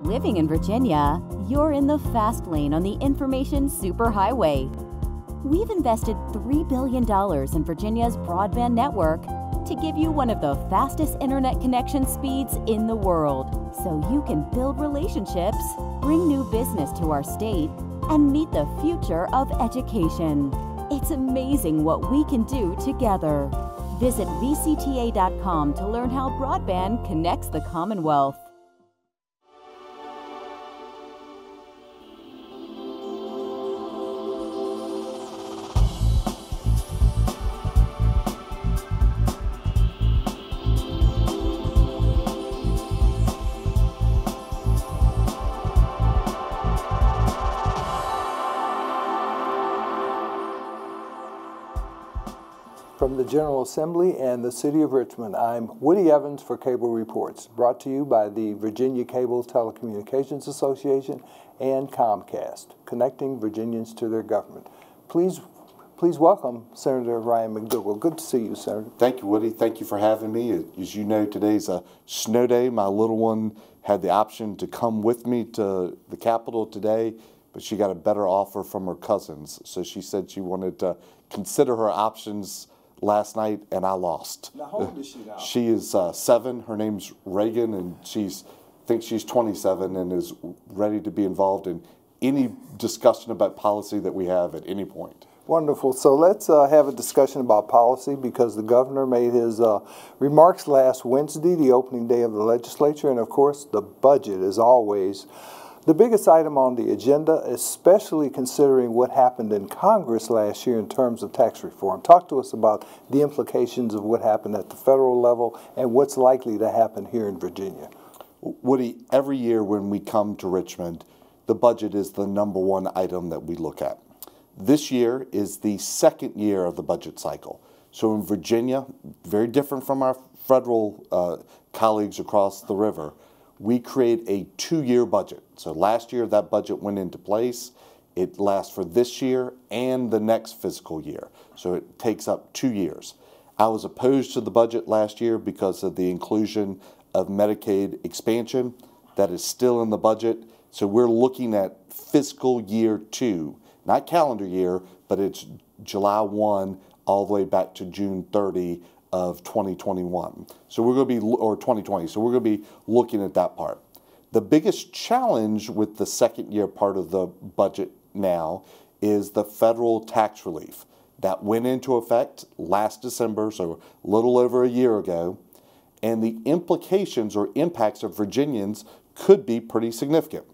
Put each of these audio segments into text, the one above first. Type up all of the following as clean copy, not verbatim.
Living in Virginia, you're in the fast lane on the information superhighway. We've invested $3 billion in Virginia's broadband network to give you one of the fastest internet connection speeds in the world, so you can build relationships, bring new business to our state, and meet the future of education. It's amazing what we can do together. Visit VCTA.com to learn how broadband connects the Commonwealth. From the General Assembly and the City of Richmond, I'm Woody Evans for Cable Reports, brought to you by the Virginia Cable Telecommunications Association and Comcast, connecting Virginians to their government. Please welcome Senator Ryan McDougle. Good to see you, Senator. Thank you, Woody. Thank you for having me. As you know, today's a snow day. My little one had the option to come with me to the Capitol today, but she got a better offer from her cousins. So she said she wanted to consider her options last night, and I lost. Now, how old is she now? She is 7. Her name's Reagan, and thinks she's 27 and is ready to be involved in any discussion about policy that we have at any point. Wonderful. So let's have a discussion about policy, because the governor made his remarks last Wednesday, the opening day of the legislature, and of course the budget is always the biggest item on the agenda, especially considering what happened in Congress last year in terms of tax reform. Talk to us about the implications of what happened at the federal level and what's likely to happen here in Virginia. Woody, every year when we come to Richmond, the budget is the #1 item that we look at. This year is the second year of the budget cycle. So in Virginia, very different from our federal colleagues across the river, we create a 2-year budget. So last year that budget went into place. It lasts for this year and the next fiscal year. So it takes up 2 years. I was opposed to the budget last year because of the inclusion of Medicaid expansion. That is still in the budget. So we're looking at fiscal year 2, not calendar year, but it's July 1 all the way back to June 30 of 2021. So we're going to be, or 2020, so we're going to be looking at that part. The biggest challenge with the second year part of the budget now is the federal tax relief that went into effect last December, so a little over a year ago, and the implications or impacts of Virginians could be pretty significant.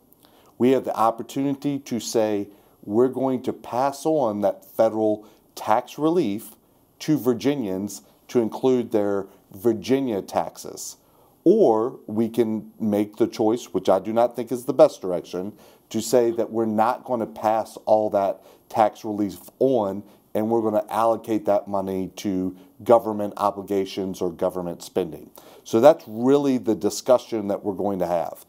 We have the opportunity to say we're going to pass on that federal tax relief to Virginians to include their Virginia taxes. Or we can make the choice, which I do not think is the best direction, to say that we're not going to pass all that tax relief on, and we're going to allocate that money to government obligations or government spending. So that's really the discussion that we're going to have.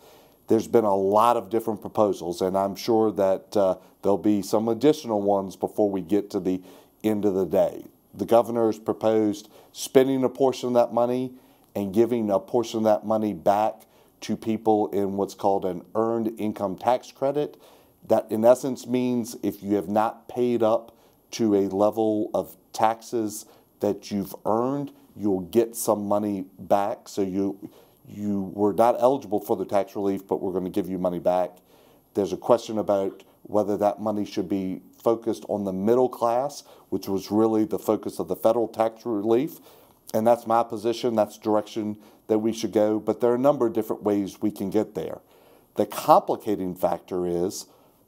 There's been a lot of different proposals, and I'm sure that there'll be some additional ones before we get to the end of the day. The governor has proposed spending a portion of that money and giving a portion of that money back to people in what's called an earned income tax credit. That in essence means if you have not paid up to a level of taxes that you've earned, you'll get some money back. So you were not eligible for the tax relief, but we're going to give you money back. There's a question about whether that money should be focused on the middle class, which was really the focus of the federal tax relief. And that's my position. That's the direction that we should go. But there are a number of different ways we can get there. The complicating factor is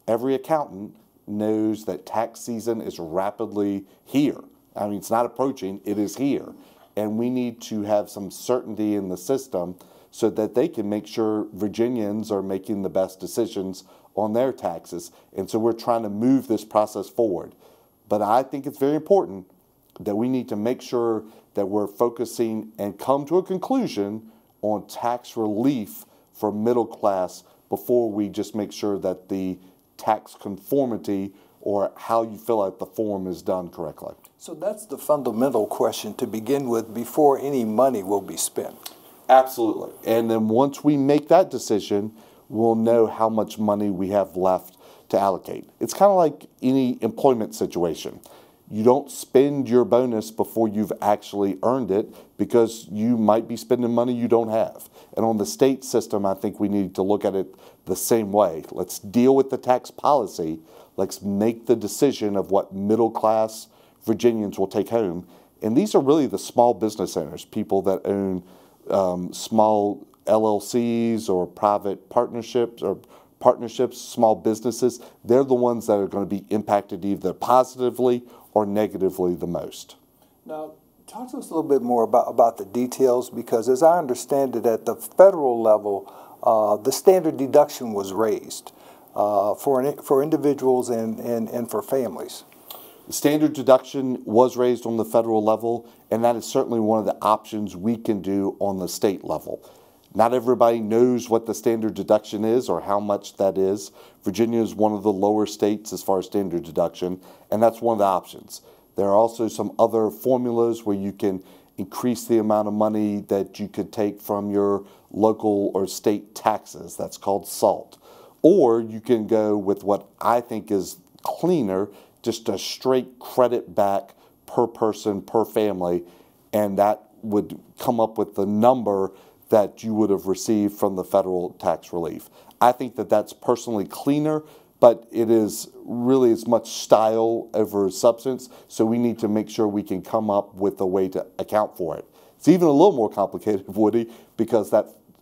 every accountant knows that tax season is rapidly here. I mean, it's not approaching, it is here. And we need to have some certainty in the system so that they can make sure Virginians are making the best decisions on their taxes. And so we're trying to move this process forward. But I think it's very important that we need to make sure that we're focusing and come to a conclusion on tax relief for middle class before we just make sure that the tax conformity or how you fill out the form is done correctly. So that's the fundamental question to begin with before any money will be spent. Absolutely. And then once we make that decision, we'll know how much money we have left to allocate. It's kind of like any employment situation. You don't spend your bonus before you've actually earned it because you might be spending money you don't have. And on the state system, I think we need to look at it the same way. Let's deal with the tax policy. Let's make the decision of what middle-class Virginians will take home. And these are really the small business owners, people that own small LLCs or private partnerships, small businesses. They're the ones that are going to be impacted either positively or negatively the most. Now, talk to us a little bit more about the details, because as I understand it, at the federal level, the standard deduction was raised for individuals and for families. The standard deduction was raised on the federal level, and that is certainly one of the options we can do on the state level. Not everybody knows what the standard deduction is or how much that is. Virginia is one of the lower states as far as standard deduction, and that's one of the options. There are also some other formulas where you can increase the amount of money that you could take from your local or state taxes. That's called SALT. Or you can go with what I think is cleaner, just a straight credit back per person, per family, and that would come up with the number that you would have received from the federal tax relief. I think that that's personally cleaner, but it is really as much style over substance, so we need to make sure we can come up with a way to account for it. It's even a little more complicated, Woody, because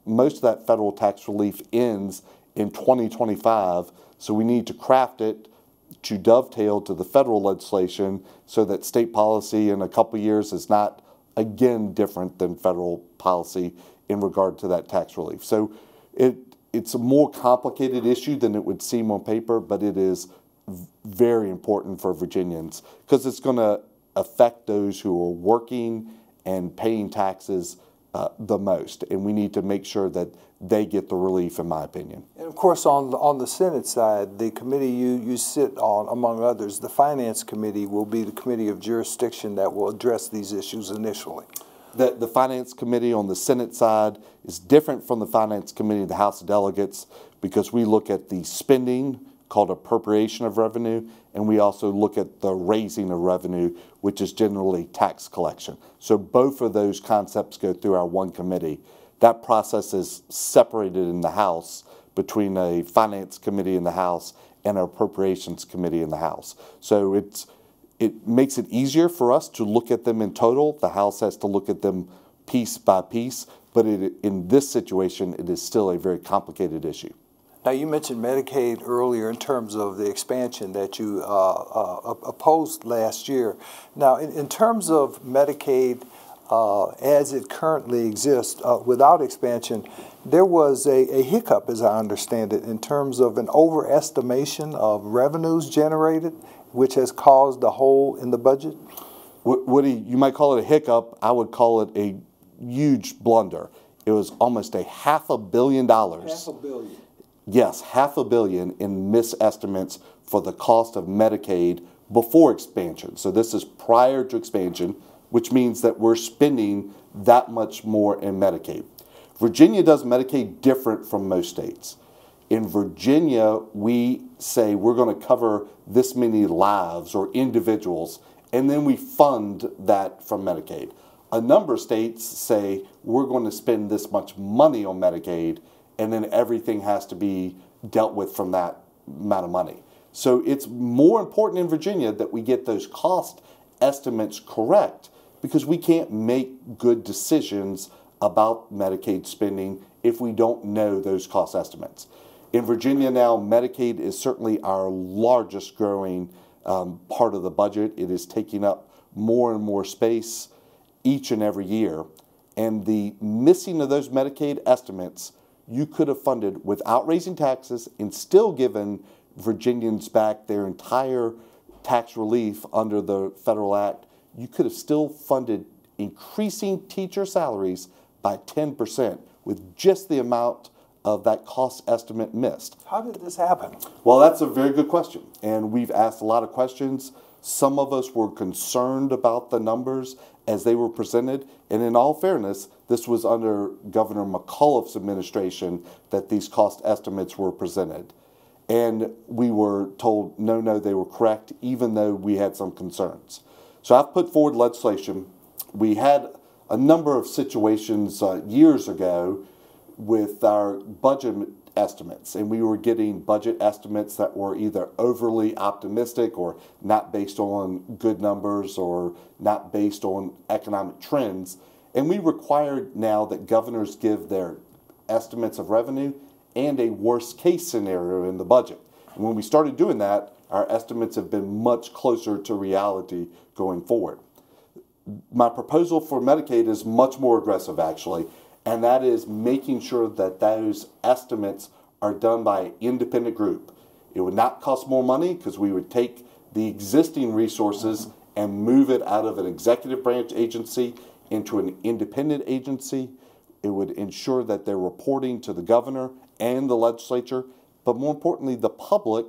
most of that federal tax relief ends in 2025, so we need to craft it to dovetail to the federal legislation so that state policy in a couple of years is not, again, different than federal policy in regard to that tax relief. So it's a more complicated issue than it would seem on paper, but it is very important for Virginians because it's going to affect those who are working and paying taxes the most, and we need to make sure that they get the relief, in my opinion. And of course, on the Senate side, the committee you sit on, among others, the Finance Committee will be the committee of jurisdiction that will address these issues initially. The Finance Committee on the Senate side is different from the Finance Committee of the House of Delegates because we look at the spending, called appropriation of revenue, and we also look at the raising of revenue, which is generally tax collection. So both of those concepts go through our one committee. That process is separated in the House between a Finance Committee in the House and an Appropriations Committee in the House. So it makes it easier for us to look at them in total. The House has to look at them piece by piece, but in this situation, it is still a very complicated issue. Now, you mentioned Medicaid earlier in terms of the expansion that you opposed last year. Now, in terms of Medicaid as it currently exists without expansion, there was a hiccup, as I understand it, in terms of an overestimation of revenues generated, which has caused a hole in the budget? Woody, you might call it a hiccup. I would call it a huge blunder. It was almost $500 million. $500 million. Yes, $500 million in misestimates for the cost of Medicaid before expansion. So this is prior to expansion, which means that we're spending that much more in Medicaid. Virginia does Medicaid different from most states. In Virginia, we say we're going to cover this many lives or individuals, and then we fund that from Medicaid. A number of states say we're going to spend this much money on Medicaid, and then everything has to be dealt with from that amount of money. So it's more important in Virginia that we get those cost estimates correct, because we can't make good decisions about Medicaid spending if we don't know those cost estimates. In Virginia now, Medicaid is certainly our largest growing part of the budget. It is taking up more and more space each and every year. And the missing of those Medicaid estimates, you could have funded without raising taxes and still given Virginians back their entire tax relief under the federal act. You could have still funded increasing teacher salaries by 10% with just the amount of that cost estimate missed. How did this happen? Well, that's a very good question, and we've asked a lot of questions. Some of us were concerned about the numbers as they were presented, and in all fairness, This was under Governor McAuliffe's administration that these cost estimates were presented. And we were told, no, they were correct, even though we had some concerns. So I've put forward legislation. We had a number of situations years ago with our budget estimates, and we were getting budget estimates that were either overly optimistic or not based on good numbers or not based on economic trends. And we required now that governors give their estimates of revenue and a worst case scenario in the budget. And when we started doing that, our estimates have been much closer to reality going forward. My proposal for Medicaid is much more aggressive, actually, and that is making sure that those estimates are done by an independent group. It would not cost more money because we would take the existing resources and move it out of an executive branch agency into an independent agency. It would ensure that they're reporting to the governor and the legislature, but more importantly, the public,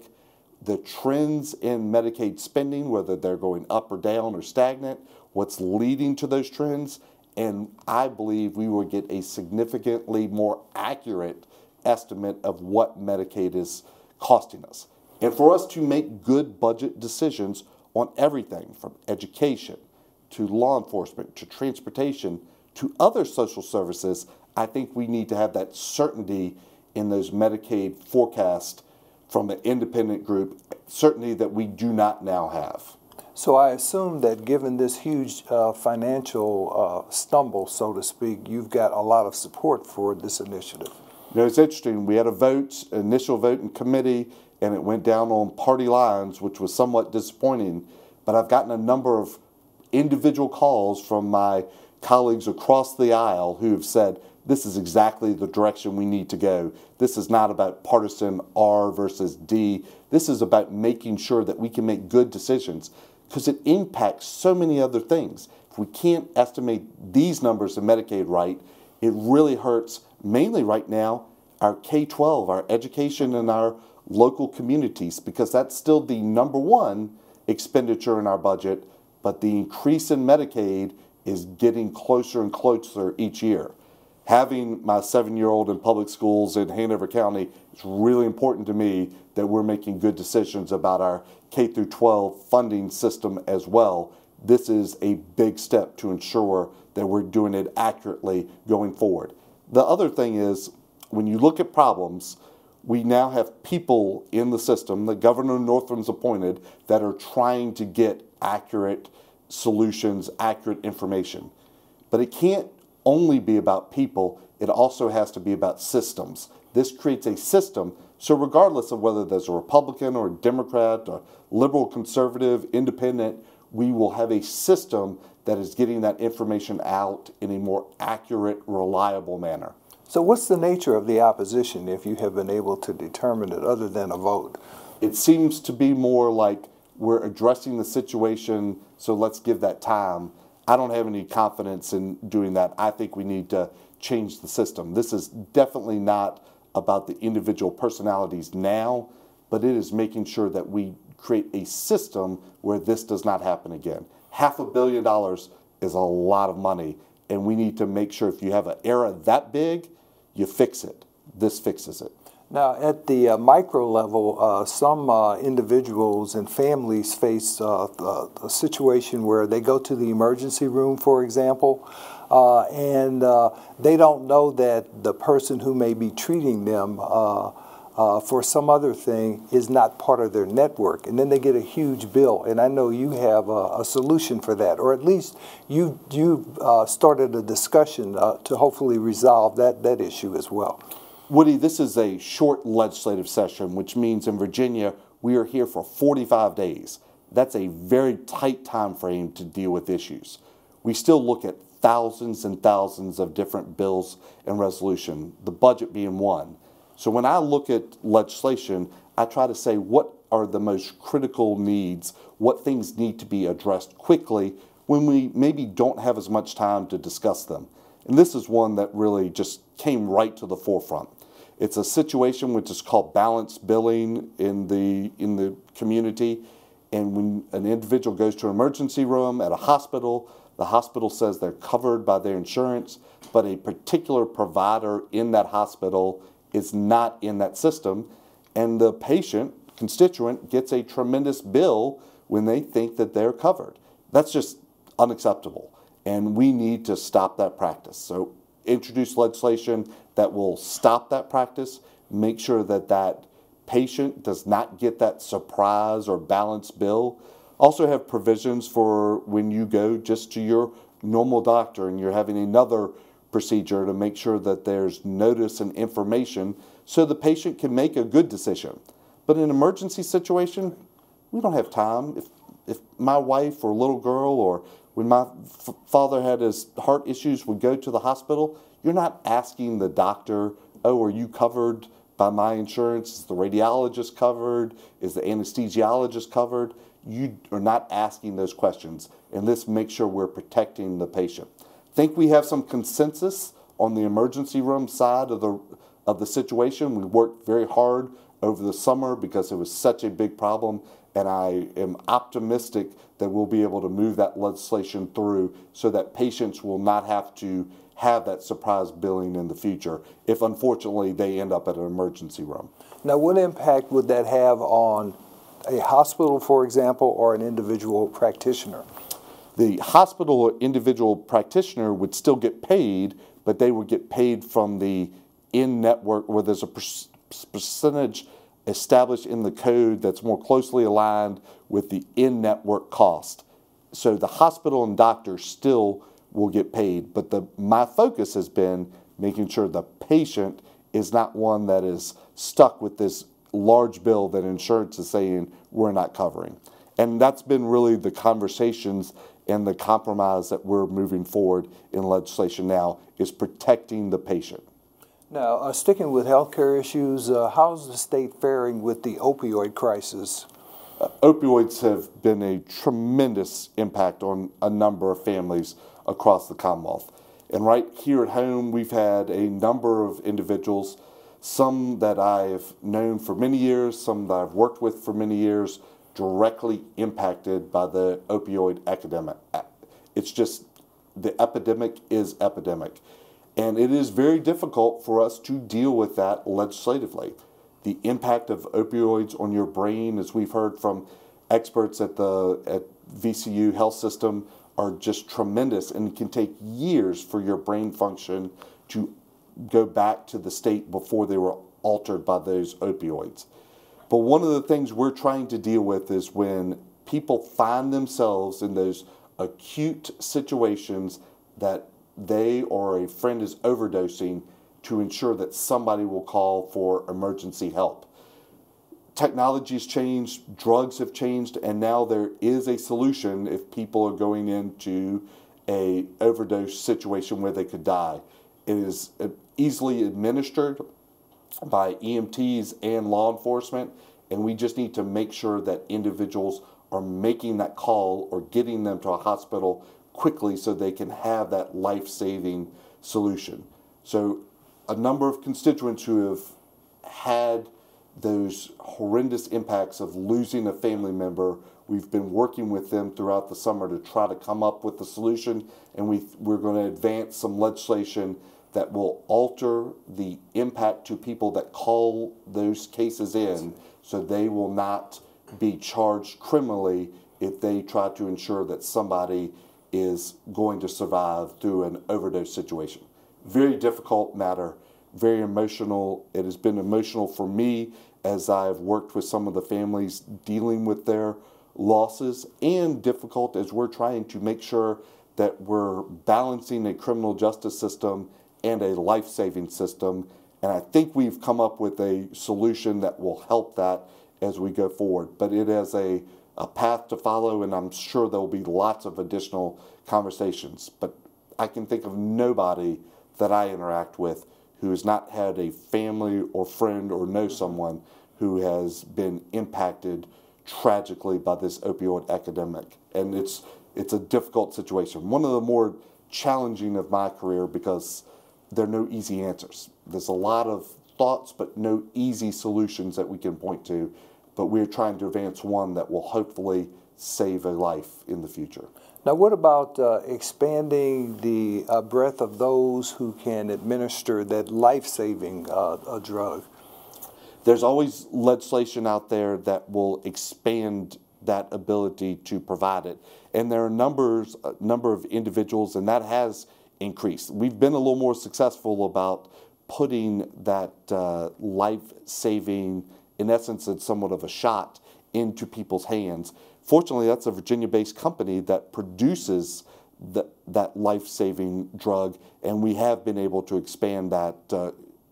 the trends in Medicaid spending, whether they're going up or down or stagnant, what's leading to those trends, and I believe we will get a significantly more accurate estimate of what Medicaid is costing us. And for us to make good budget decisions on everything from education to law enforcement to transportation to other social services, I think we need to have that certainty in those Medicaid forecasts from an independent group, certainty that we do not now have. So I assume that given this huge financial stumble, so to speak, you've got a lot of support for this initiative. You know, it's interesting. We had a vote, initial vote in committee, and it went down on party lines, which was somewhat disappointing. But I've gotten a number of individual calls from my colleagues across the aisle who have said, this is exactly the direction we need to go. This is not about partisan R versus D. This is about making sure that we can make good decisions because it impacts so many other things. If we can't estimate these numbers in Medicaid right, it really hurts mainly right now our K-12, our education in our local communities, because that's still the number one expenditure in our budget, but the increase in Medicaid is getting closer and closer each year. Having my 7-year-old in public schools in Hanover County, it's really important to me that we're making good decisions about our K-12 funding system as well. This is a big step to ensure that we're doing it accurately going forward. The other thing is, when you look at problems, we now have people in the system that Governor Northam's appointed that are trying to get accurate solutions, accurate information. But it can't only be about people, it also has to be about systems. This creates a system, so regardless of whether there's a Republican or a Democrat or liberal, conservative, independent, we will have a system that is getting that information out in a more accurate, reliable manner. So what's the nature of the opposition, if you have been able to determine it, other than a vote? It seems to be more like we're addressing the situation, so let's give that time. I don't have any confidence in doing that. I think we need to change the system. This is definitely not about the individual personalities now, but it is making sure that we create a system where this does not happen again. $500 million is a lot of money, and we need to make sure if you have an error that big, you fix it. This fixes it. Now, at the micro level, some individuals and families face a situation where they go to the emergency room, for example, and they don't know that the person who may be treating them for some other thing is not part of their network, and then they get a huge bill. And I know you have a solution for that, or at least you've started a discussion to hopefully resolve that issue as well. Woody, this is a short legislative session, which means in Virginia we are here for 45 days. That's a very tight time frame to deal with issues. We still look at thousands and thousands of different bills and resolutions, the budget being one. So when I look at legislation, I try to say what are the most critical needs, what things need to be addressed quickly when we maybe don't have as much time to discuss them. And this is one that really just came right to the forefront. It's a situation which is called balanced billing in the community. And when an individual goes to an emergency room at a hospital, The hospital says they're covered by their insurance, but a particular provider in that hospital is not in that system, and the patient, constituent, gets a tremendous bill when they think that they're covered. That's just unacceptable, and we need to stop that practice. So introduce legislation that will stop that practice, make sure that that patient does not get that surprise or balance bill. Also have provisions for when you go just to your normal doctor and you're having another procedure to make sure that there's notice and information so the patient can make a good decision. But in an emergency situation, we don't have time. If my wife or little girl or when my father had his heart issues would go to the hospital, you're not asking the doctor, oh, are you covered by my insurance? Is the radiologist covered? Is the anesthesiologist covered? You are not asking those questions, and this makes sure we're protecting the patient. I think we have some consensus on the emergency room side of the situation. We worked very hard over the summer because it was such a big problem, and I am optimistic that we'll be able to move that legislation through so that patients will not have to have that surprise billing in the future if unfortunately they end up at an emergency room. Now, what impact would that have on a hospital, for example, or an individual practitioner? The hospital or individual practitioner would still get paid, but they would get paid from the in-network, where there's a percentage established in the code that's more closely aligned with the in-network cost. So the hospital and doctor still will get paid, but my focus has been making sure the patient is not one that is stuck with this large bill that insurance is saying we're not covering. And that's been really the conversations and the compromise that we're moving forward in legislation now, is protecting the patient. Now, sticking with healthcare issues, how's the state faring with the opioid crisis? Opioids have been a tremendous impact on a number of families across the Commonwealth. And right here at home, we've had a number of individuals, some that I've known for many years, some that I've worked with for many years, directly impacted by the opioid epidemic. It's just, the epidemic is epidemic. And it is very difficult for us to deal with that legislatively. The impact of opioids on your brain, as we've heard from experts at VCU Health System, are just tremendous, and it can take years for your brain function to go back to the state before they were altered by those opioids. But one of the things we're trying to deal with is when people find themselves in those acute situations that they or a friend is overdosing, to ensure that somebody will call for emergency help. Technology's changed, drugs have changed, and now there is a solution if people are going into an overdose situation where they could die. It is easily administered by EMTs and law enforcement, and we just need to make sure that individuals are making that call or getting them to a hospital quickly so they can have that life-saving solution. So a number of constituents who have had those horrendous impacts of losing a family member, we've been working with them throughout the summer to try to come up with a solution, and we're going to advance some legislation that will alter the impact to people that call those cases in, so they will not be charged criminally if they try to ensure that somebody is going to survive through an overdose situation. Very difficult matter, very emotional. It has been emotional for me as I've worked with some of the families dealing with their losses, and difficult as we're trying to make sure that we're balancing a criminal justice system and a life-saving system. And I think we've come up with a solution that will help that as we go forward. But it is a path to follow, and I'm sure there will be lots of additional conversations. But I can think of nobody that I interact with who has not had a family or friend or know someone who has been impacted tragically by this opioid epidemic. And it's a difficult situation. One of the more challenging of my career, because there are no easy answers. There's a lot of thoughts, but no easy solutions that we can point to. but we're trying to advance one that will hopefully save a life in the future. Now, what about expanding the breadth of those who can administer that life-saving drug? There's always legislation out there that will expand that ability to provide it. And there are a number of individuals, and that has increased. We've been a little more successful about putting that life-saving, in essence, it's somewhat of a shot, into people's hands. Fortunately, that's a Virginia-based company that produces that life-saving drug, and we have been able to expand that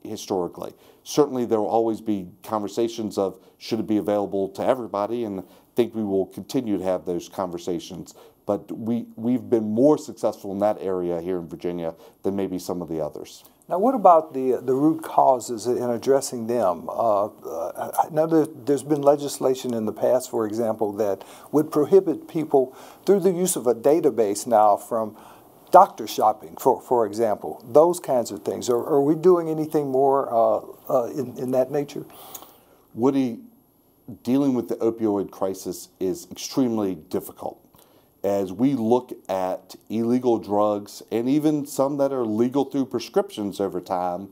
historically. Certainly, there will always be conversations of should it be available to everybody, and I think we will continue to have those conversations. But we've been more successful in that area here in Virginia than maybe some of the others. Now, what about the root causes in addressing them? Now, there's been legislation in the past, for example, that would prohibit people through the use of a database now from doctor shopping, for example, those kinds of things. Are we doing anything more in that nature? Woody, dealing with the opioid crisis is extremely difficult. As we look at illegal drugs, and even some that are legal through prescriptions over time,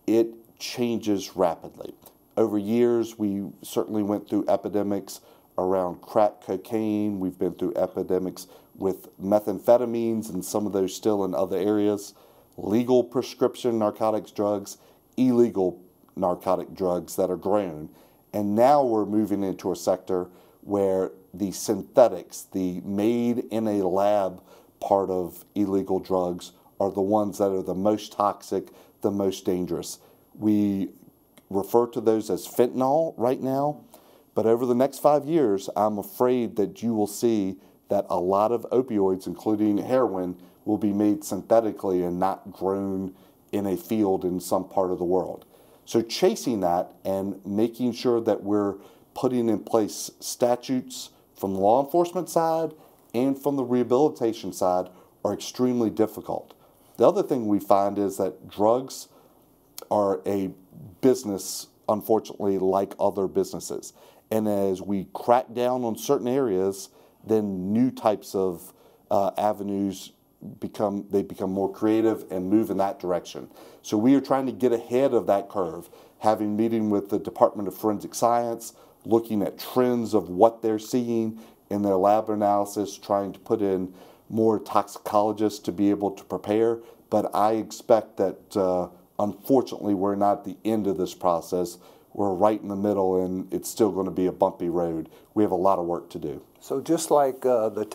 it changes rapidly. Over years, we certainly went through epidemics around crack cocaine. We've been through epidemics with methamphetamines, and some of those still in other areas. Legal prescription narcotics drugs, illegal narcotic drugs that are grown. And now we're moving into a sector where the synthetics, the made in a lab part of illegal drugs are the ones that are the most toxic, the most dangerous. We refer to those as fentanyl right now, but over the next 5 years, I'm afraid that you will see that a lot of opioids, including heroin, will be made synthetically and not grown in a field in some part of the world. So chasing that and making sure that we're putting in place statutes from the law enforcement side and from the rehabilitation side are extremely difficult. The other thing we find is that drugs are a business, unfortunately, like other businesses. And as we crack down on certain areas, then new types of avenues become more creative and move in that direction. So we are trying to get ahead of that curve, having meeting with the Department of Forensic Science, looking at trends of what they're seeing in their lab analysis, trying to put in more toxicologists to be able to prepare. But I expect that, unfortunately, we're not at the end of this process. We're right in the middle, and it's still going to be a bumpy road. We have a lot of work to do. So just like the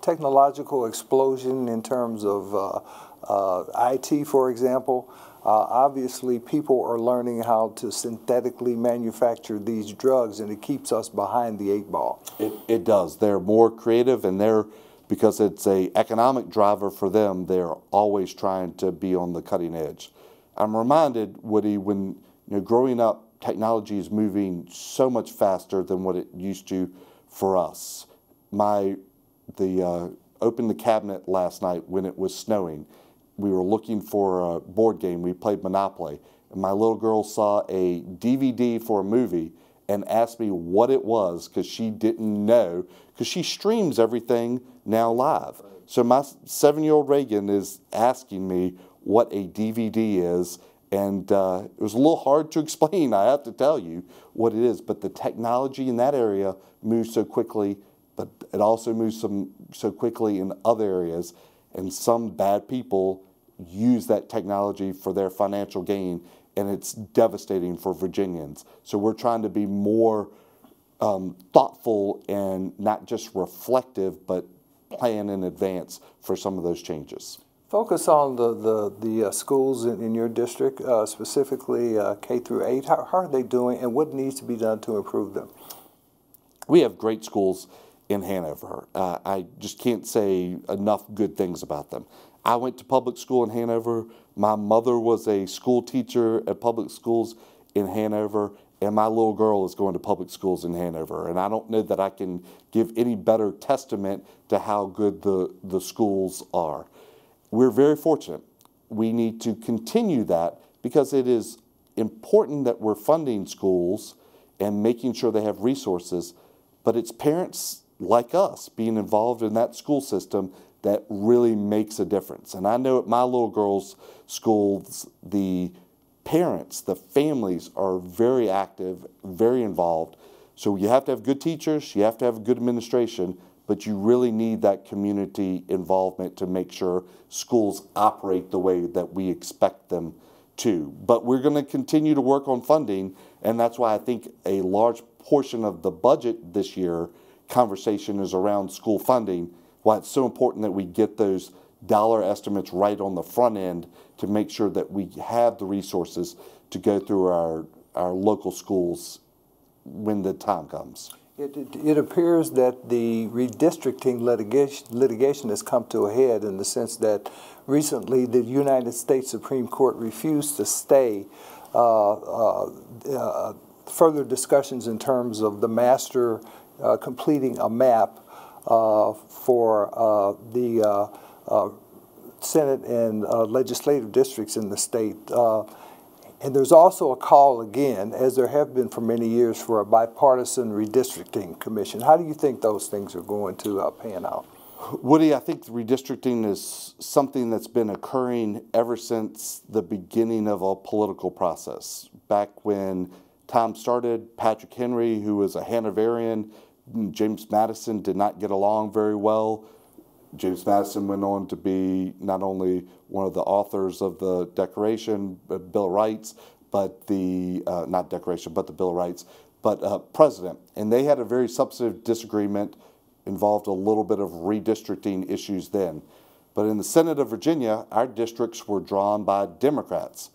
technological explosion in terms of IT, for example, obviously people are learning how to synthetically manufacture these drugs, and it keeps us behind the 8 ball. It does. They're more creative, and because it's an economic driver for them, they're always trying to be on the cutting edge. I'm reminded, Woody, when growing up, technology is moving so much faster than what it used to for us. Opened the cabinet last night when it was snowing. We were looking for a board game. We played Monopoly. And my little girl saw a DVD for a movie and asked me what it was because she didn't know, because she streams everything now live. So my 7-year-old Reagan is asking me what a DVD is, and it was a little hard to explain, I have to tell you, what it is. But the technology in that area moves so quickly, but it also moves so quickly in other areas. And some bad people use that technology for their financial gain, and it's devastating for Virginians. So we're trying to be more thoughtful and not just reflective, but plan in advance for some of those changes. Focus on the schools in your district, specifically K through 8. How are they doing, and what needs to be done to improve them? We have great schools in Hanover. I just can't say enough good things about them. I went to public school in Hanover. My mother was a school teacher at public schools in Hanover, and my little girl is going to public schools in Hanover. And I don't know that I can give any better testament to how good the schools are. We're very fortunate. We need to continue that because it is important that we're funding schools and making sure they have resources, but it's parents like us being involved in that school system that really makes a difference. And I know at my little girl's schools, the parents, the families are very active, very involved. So you have to have good teachers, you have to have good administration, but you really need that community involvement to make sure schools operate the way that we expect them to. But we're going to continue to work on funding, and that's why I think a large portion of the budget this year conversation is around school funding, why it's so important that we get those dollar estimates right on the front end to make sure that we have the resources to go through our local schools when the time comes. It appears that the redistricting litigation has come to a head in the sense that recently the United States Supreme Court refused to stay further discussions in terms of the master completing a map for the Senate and legislative districts in the state. And there's also a call again, as there have been for many years, for a bipartisan redistricting commission. How do you think those things are going to pan out? Woody, I think redistricting is something that's been occurring ever since the beginning of a political process. Back when time started, Patrick Henry, who was a Hanoverian, James Madison did not get along very well. James Madison went on to be not only one of the authors of the Declaration, Bill of Rights, but the, not Declaration, but the Bill of Rights, but president. And they had a very substantive disagreement, involved a little bit of redistricting issues then. But in the Senate of Virginia, our districts were drawn by Democrats.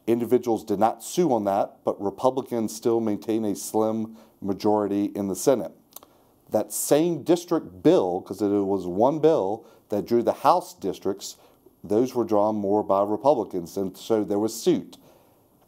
Individuals did not sue on that, but Republicans still maintain a slim majority in the Senate. That same district bill, because it was one bill that drew the House districts, those were drawn more by Republicans, and so there was suit.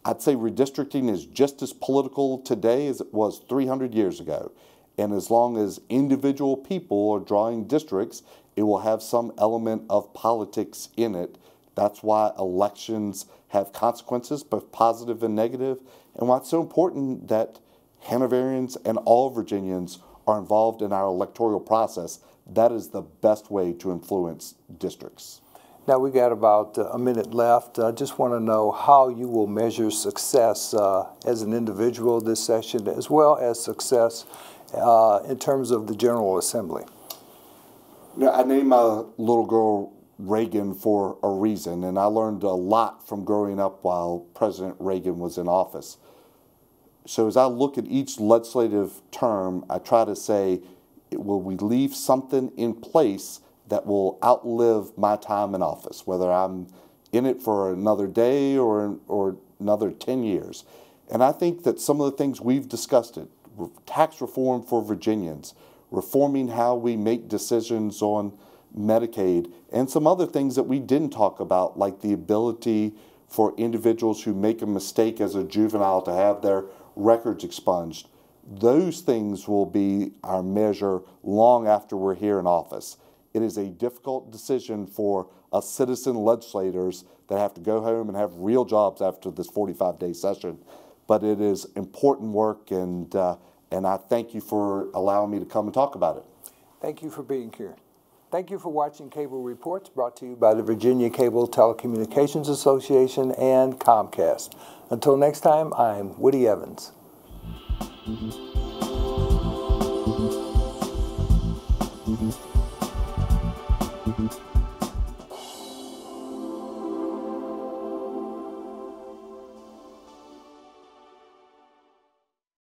I'd say redistricting is just as political today as it was 300 years ago. And as long as individual people are drawing districts, it will have some element of politics in it. That's why elections have consequences, both positive and negative, and why it's so important that Hanoverians and all Virginians are involved in our electoral process. That is the best way to influence districts. Now we got about a minute left. I just want to know how you will measure success as an individual this session, as well as success in terms of the General Assembly. Now, I named my little girl Reagan for a reason, and I learned a lot from growing up while President Reagan was in office. So as I look at each legislative term, I try to say, will we leave something in place that will outlive my time in office, whether I'm in it for another day or another 10 years. And I think that some of the things we've discussed, tax reform for Virginians, reforming how we make decisions on Medicaid, and some other things that we didn't talk about, like the ability for individuals who make a mistake as a juvenile to have their records expunged. Those things will be our measure long after we're here in office. It is a difficult decision for us citizen legislators that have to go home and have real jobs after this 45-day session. But it is important work, and I thank you for allowing me to come and talk about it. Thank you for being here. Thank you for watching Cable Reports, brought to you by the Virginia Cable Telecommunications Association and Comcast. Until next time, I'm Woody Evans. Mm-hmm.